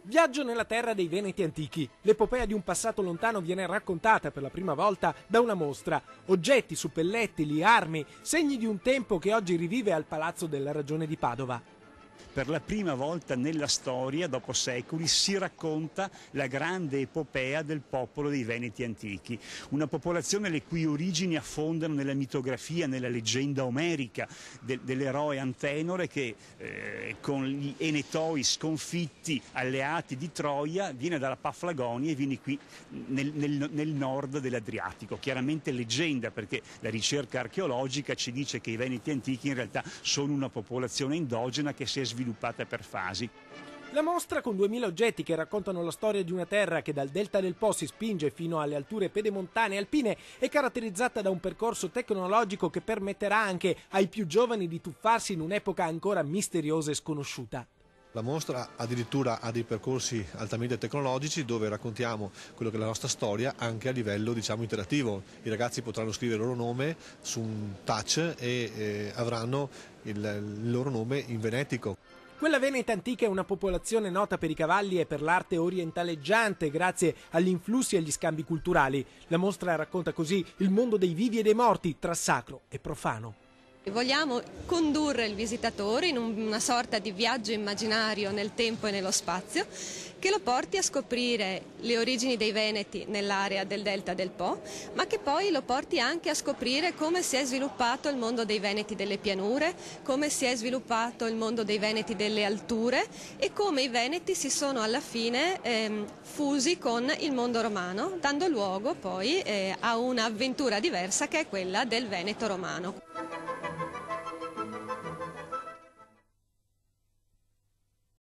Viaggio nella terra dei Veneti antichi. L'epopea di un passato lontano viene raccontata per la prima volta da una mostra. Oggetti, suppellettili, armi, segni di un tempo che oggi rivive al Palazzo della Ragione di Padova. Per la prima volta nella storia, dopo secoli, si racconta la grande epopea del popolo dei Veneti antichi, una popolazione le cui origini affondano nella mitografia, nella leggenda omerica dell'eroe Antenore che con gli Enetoi sconfitti, alleati di Troia, viene dalla Paflagonia e viene qui nel nord dell'Adriatico. Chiaramente leggenda, perché la ricerca archeologica ci dice che i Veneti antichi in realtà sono una popolazione endogena che si è sviluppata per fasi. La mostra, con 2000 oggetti che raccontano la storia di una terra che dal delta del Po si spinge fino alle alture pedemontane e alpine, è caratterizzata da un percorso tecnologico che permetterà anche ai più giovani di tuffarsi in un'epoca ancora misteriosa e sconosciuta. La mostra addirittura ha dei percorsi altamente tecnologici dove raccontiamo quello che è la nostra storia anche a livello, diciamo, interattivo. I ragazzi potranno scrivere il loro nome su un touch e avranno il loro nome in venetico. Quella veneta antica è una popolazione nota per i cavalli e per l'arte orientaleggiante grazie agli influssi e agli scambi culturali. La mostra racconta così il mondo dei vivi e dei morti tra sacro e profano. Vogliamo condurre il visitatore in una sorta di viaggio immaginario nel tempo e nello spazio che lo porti a scoprire le origini dei Veneti nell'area del delta del Po, ma che poi lo porti anche a scoprire come si è sviluppato il mondo dei Veneti delle pianure, come si è sviluppato il mondo dei Veneti delle alture e come i Veneti si sono alla fine fusi con il mondo romano, dando luogo poi a un'avventura diversa che è quella del Veneto romano.